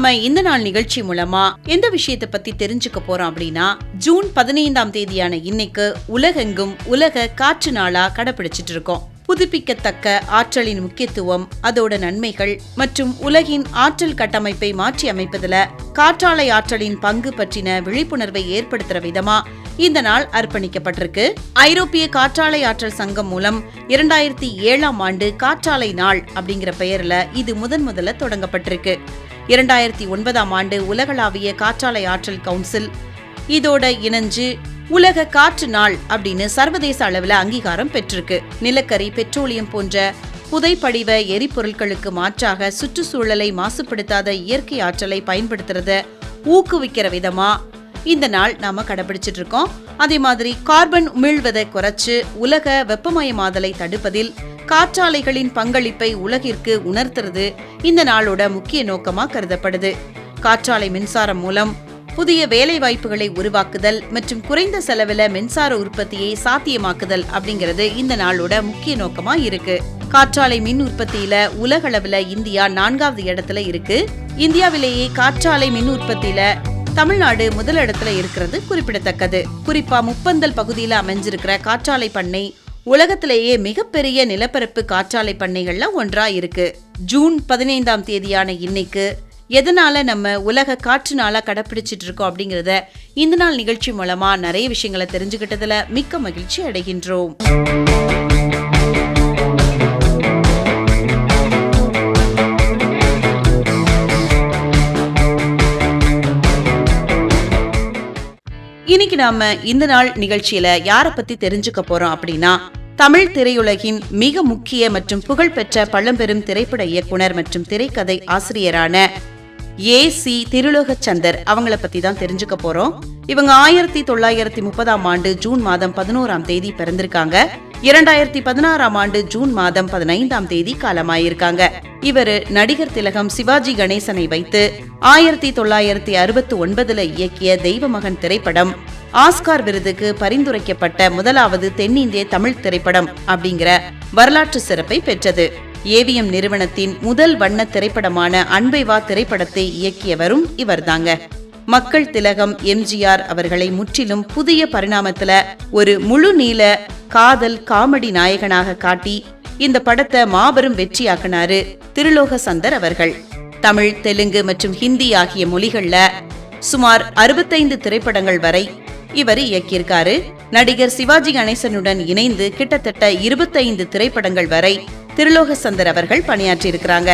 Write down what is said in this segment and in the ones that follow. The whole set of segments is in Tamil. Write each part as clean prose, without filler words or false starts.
நாம இந்த நாள் நிகழ்ச்சி மூலமா எந்த விஷயத்தை பத்தி தெரிஞ்சுக்க போறோம் அப்படின்னா, ஜூன் 15ஆம் தேதியான இன்னைக்கு உலகெங்கும் உலக காற்று நாளா கடைபிடிச்சிட்டு இருக்கோம். புதுப்பிக்கத்தக்க ஆற்றலின் முக்கியத்துவம், அதோட நன்மைகள் மற்றும் உலகின் ஆற்றல் கட்டமைப்பை மாற்றி அமைப்பதுல காற்றாலை ஆற்றலின் பங்கு பற்றின விழிப்புணர்வை ஏற்படுத்துற விதமா இந்த நாள் அர்ப்பணிக்கப்பட்டிருக்கு. ஐரோப்பிய காற்றாலை ஆற்றல் சங்கம் மூலம் 2007ஆம் ஆண்டு காற்றாலை நாள் அப்படிங்கிற பெயர்ல இது முதல்ல தொடங்கப்பட்டிருக்கு. 2009ஆம் ஆண்டு உலகளாவிய காற்றாலை ஆற்றல் கவுன்சில் இதோட இணைஞ்சு உலக காற்று நாள் அப்படின்னு சர்வதேச அளவில் அங்கீகாரம் பெற்றிருக்கு. நிலக்கரி, பெட்ரோலியம் போன்ற புதைப்படிவ எரிபொருட்களுக்கு மாற்றாக சுற்றுச்சூழலை மாசுபடுத்தாத இயற்கை ஆற்றலை பயன்படுத்துறத ஊக்குவிக்கிற விதமா இந்த நாள் நாம கடைபிடிச்சிட்டு இருக்கோம். அதே மாதிரி கார்பன் உமிழ்வதை குறைச்சு உலக வெப்பமயமாதலை தடுப்பதில் காற்றாலைகளின் பங்களிப்பை உலகிற்கு உணர்த்துறது இந்த நாளோட முக்கிய நோக்கமா கருதப்படுது. காற்றாலை மின்சாரம் மூலம் புதிய வேலை வாய்ப்புகளை உருவாக்குதல் மற்றும் குறைந்த செலவுல மின்சார உற்பத்தியை சாத்தியமாக்குதல் அப்படிங்கிறது இந்த நாளோட முக்கிய நோக்கமா இருக்கு. காற்றாலை மின் உற்பத்தியில உலக அளவுல இந்தியா 4வது இடத்துல இருக்கு. இந்தியாவிலேயே காற்றாலை மின் உற்பத்தியில தமிழ்நாடு முதல் இடத்துல இருக்கிறது குறிப்பிடத்தக்கது. குறிப்பா முப்பந்தல் பகுதியில அமைஞ்சிருக்கிற காற்றாலை பண்ணை உலகத்திலேயே மிகப்பெரிய நிலப்பரப்பு காற்றாலை பண்ணைகள்ல ஒன்றா இருக்கு. ஜூன் 15ஆம் தேதியான இன்னைக்கு எதனால நம்ம உலக காற்று நாளா கடைபிடிச்சிட்டு இருக்கோம் அப்படிங்கறத இந்த நாள் நிகழ்ச்சி மூலமா நிறைய விஷயங்களை தெரிஞ்சுக்கிட்டதுல மிக்க மகிழ்ச்சி அடைகின்றோம். இன்னைக்கு நாம இந்த நாள் நிகழ்ச்சியில யார பத்தி தெரிஞ்சுக்க போறோம் அப்படின்னா, தமிழ் திரையுலகின் மிக முக்கிய மற்றும் புகழ்பெற்ற பழம்பெரும் திரைப்பட இயக்குனர் மற்றும் திரைக்கதை ஆசிரியரான ஏ.சி. திருலோகச்சந்தர் அவங்கள பத்தி தான் தெரிஞ்சுக்க போறோம். இவங்க 1930ஆம் ஆண்டு ஜூன் மாதம் 11ஆம் தேதி பிறந்திருக்காங்க. 2016ஆம் ஆண்டு ஜூன் மாதம் 15ஆம் தேதி காலமாயிருக்காங்க. இவரு நடிகர் திலகம் சிவாஜி கணேசனை வைத்து 1969ல இயக்கிய தெய்வமகன் திரைப்படம் ஆஸ்கார் விருதுக்கு பரிந்துரைக்கப்பட்ட முதலாவது தென்னிந்திய தமிழ் திரைப்படம் அப்படிங்கிற வரலாற்று சிறப்பை பெற்றது. ஏவிஎம் நிறுவனத்தின் முதல் வண்ண திரைப்படமான அன்பை வா திரைப்படத்தை இயக்கியவரும் இவர்தாங்க. மக்கள் திலகம் எம்ஜிஆர் அவர்களை முற்றிலும் புதிய பரிணாமத்துல ஒரு முழு நீள காதல் காமெடி நாயகனாக காட்டி இந்த படத்தை மாபெரும் வெற்றியாக்கினாரு திருலோகச்சந்தர் அவர்கள். தமிழ், தெலுங்கு மற்றும் ஹிந்தி ஆகிய மொழிகள்ல சுமார் 65 திரைப்படங்கள் வரை இவர் இயக்கியிருக்காரு. நடிகர் சிவாஜி கணேசனுடன் இணைந்து கிட்டத்தட்ட 25 திரைப்படங்கள் வரை திருலோகச்சந்தர் அவர்கள் பணியாற்றியிருக்கிறாங்க.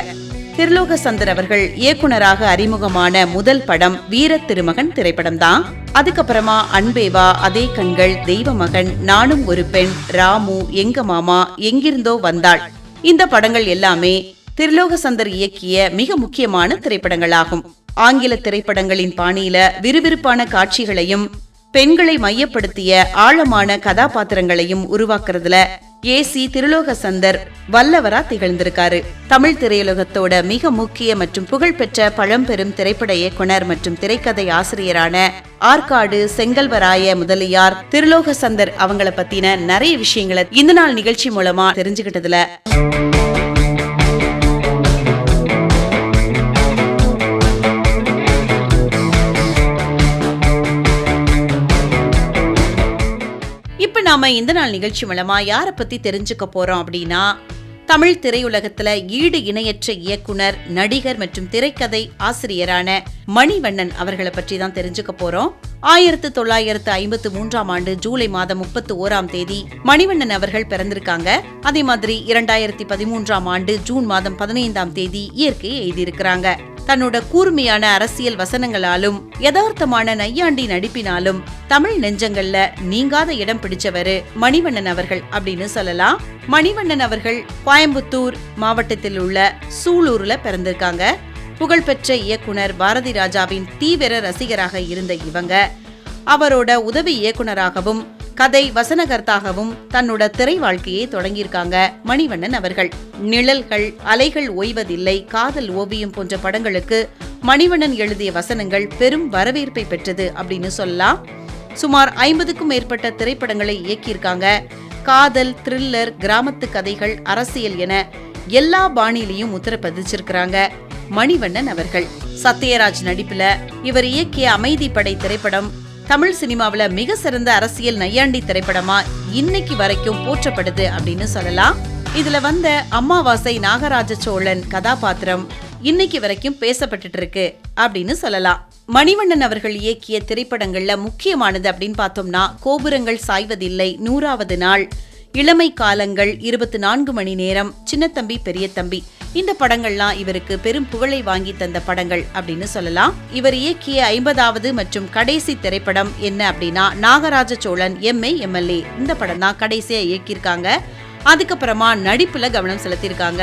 திருலோகச்சந்தர் அவர்கள் இயக்குனராக அறிமுகமான முதல் படம் வீர திருமகன் திரைப்படம் தான். அதுக்கப்புறமா அன்பேவா, அதே கண்கள், தெய்வமகன், நானும் ஒரு பெண், ராமு, எங்க மாமா, எங்கிருந்தோ வந்தாள், இந்த படங்கள் எல்லாமே திருலோகச்சந்தர் இயக்கிய மிக முக்கியமான திரைப்படங்களாகும். ஆங்கில திரைப்படங்களின் பாணியில விறுவிறுப்பான காட்சிகளையும் பெண்களை மையப்படுத்திய ஆழமான கதாபாத்திரங்களையும் உருவாக்குறதுல ஏ.சி. திருலோகச்சந்தர் வல்லவரா திகழ்ந்திருக்காரு. தமிழ் திரையுலகத்தோட மிக முக்கிய மற்றும் புகழ்பெற்ற பழம்பெரும் திரைப்பட இயக்குனர் மற்றும் திரைக்கதை ஆசிரியரான ஆற்காடு செங்கல்வராய முதலியார் திருலோகச்சந்தர் அவங்கள பத்தின நிறைய விஷயங்களை இந்த நாள் நிகழ்ச்சி மூலமா தெரிஞ்சுக்கிட்டதுல நாம இந்த நாள் நிகழ்ச்சி மூலமா யார பத்தி தெரிஞ்சுக்க போறோம் அப்படின்னா, தமிழ் திரையுலகத்துல ஈடு இணையற்ற இயக்குனர், நடிகர் மற்றும் திரைக்கதை ஆசிரியரான மணிவண்ணன் அவர்களை பற்றி தான் தெரிஞ்சுக்க போறோம். 1953ஆம் ஆண்டு ஜூலை மாதம் 31ஆம் தேதி மணிவண்ணன் அவர்கள் பிறந்திருக்காங்க. அதே மாதிரி 2013ஆம் ஆண்டு ஜூன் மாதம் 15ஆம் தேதி இயற்கையை எழுதியிருக்கிறாங்க. தன்னோட கூர்மையான அரசியல் வசனங்களாலும் யதார்த்தமான நையாண்டி நடிப்பினாலும் தமிழ் நெஞ்சங்கள்ல நீங்காத இடம் பிடிச்சவரு மணிவண்ணன் அவர்கள் அப்படின்னு சொல்லலாம். மணிவண்ணன் அவர்கள் கோயம்புத்தூர் மாவட்டத்தில் உள்ள சூலூர்ல பிறந்திருக்காங்க. புகழ்பெற்ற இயக்குனர் பாரதி ராஜாவின் தீவிர ரசிகராக இருந்த இவங்க அவரோட உதவி இயக்குனராகவும் கதை வசனகர்த்தாகவும் தன்னோட திரை வாழ்க்கையை தொடங்கியிருக்காங்க மணிவண்ணன் அவர்கள். நிழல்கள், அலைகள் ஓய்வதில்லை, காதல் ஓவியம் போன்ற படங்களுக்கு மணிவண்ணன் எழுதிய வசனங்கள் பெரும் வரவேற்பை பெற்றது அப்படின்னு சொல்லலாம். சுமார் 50க்கும் மேற்பட்ட திரைப்படங்களை இயக்கியிருக்காங்க. காதல், த்ரில்லர், கிராமத்து கதைகள், அரசியல் என எல்லா பாணியிலையும் முத்திர பதிச்சிருக்கிறாங்க மணிவண்ணன் அவர்கள். சத்யராஜ் நடிப்புல இவர் இயக்கிய அமைதி படை திரைப்படம் தமிழ் சினிமாவில மிக சிறந்த அரசியல் நையாண்டி திரைப்படமா இன்னைக்கு வரைக்கும் போற்றப்படுது அப்படின்னு சொல்லலாம். இதுல வந்த அம்மாவாசை நாகராஜ சோழன் கதாபாத்திரம் இன்னைக்கு வரைக்கும் பேசப்பட்டு இருக்கு அப்படின்னு சொல்லலாம். மணிவண்ணன் அவர்கள் இயக்கிய திரைப்படங்கள்ல முக்கியமானது அப்படின்னு பார்த்தோம்னா கோபுரங்கள் சாய்வதில்லை, 100வது நாள், இளமை காலங்கள், 24 மணி நேரம், சின்னத்தம்பி பெரிய தம்பி. இந்த படங்கள்லாம் இவருக்கு பெரும் புகழை வாங்கி தந்த படங்கள் அப்படின்னு சொல்லலாம். இவர் இயக்கிய 50வது மற்றும் கடைசி திரைப்படம் என்ன அப்படின்னா நாகராஜ சோழன் எம்ஏ எம்எல்ஏ. இந்த படம் தான் கடைசியா இயக்கியிருக்காங்க. அதுக்கப்புறமா நடிப்புல கவனம் செலுத்தியிருக்காங்க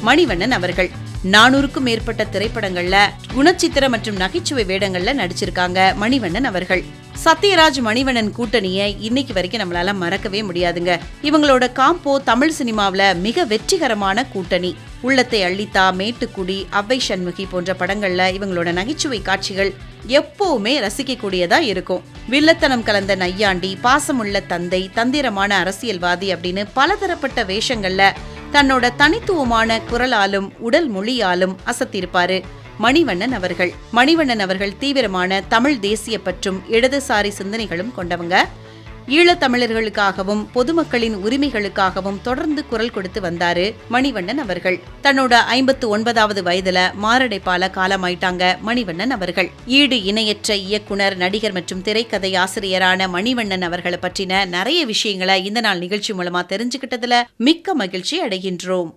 மணிவண்ணன் அவர்கள். 400க்கும் மேற்பட்ட திரைப்படங்கள்ல குணச்சித்திர மற்றும் நகைச்சுவை வேடங்கள்ல நடிச்சிருக்காங்க மணிவண்ணன் அவர்கள். சத்யராஜ் மணிவண்ணன் கூட்டணியை இன்னைக்கு வரைக்கும் நம்மளால மறக்கவே முடியாதுங்க. இவங்களோட காம்போ தமிழ் சினிமாவில மிக வெற்றிகரமான கூட்டணி. உள்ளத்தை அள்ளித்தா, மேட்டுக்குடி, அவ்வை சண்முகி போன்ற படங்கள்ல இவங்களோட நகைச்சுவை காட்சிகள் எப்பவுமே ரசிக்கக்கூடியதா இருக்கும். வில்லத்தனம் கலந்த நையாண்டி, பாசமுள்ள தந்தை, தந்திரமான அரசியல்வாதி அப்படின்னு பலதரப்பட்ட வேஷங்கள்ல தன்னோட தனித்துவமான குரலாலும் உடல் மொழியாலும் அசத்திருப்பாரு மணிவண்ணன் அவர்கள். மணிவண்ணன் அவர்கள் தீவிரமான தமிழ் தேசிய பற்றும் இடதுசாரி சிந்தனைகளும் கொண்டவங்க. ஈழத்தமிழர்களுக்காகவும் பொதுமக்களின் உரிமைகளுக்காகவும் தொடர்ந்து குரல் கொடுத்து வந்தாரு மணிவண்ணன் அவர்கள். தன்னோட 59வது வயதுல மாரடைப்பால காலமாயிட்டாங்க மணிவண்ணன் அவர்கள். ஈடு இணையற்ற இயக்குனர், நடிகர் மற்றும் திரைக்கதை ஆசிரியரான மணிவண்ணன் அவர்களை பற்றின நிறைய விஷயங்களை இந்த நாள் நிகழ்ச்சி மூலமா தெரிஞ்சுக்கிட்டதுல மிக்க மகிழ்ச்சி அடைகின்றோம்.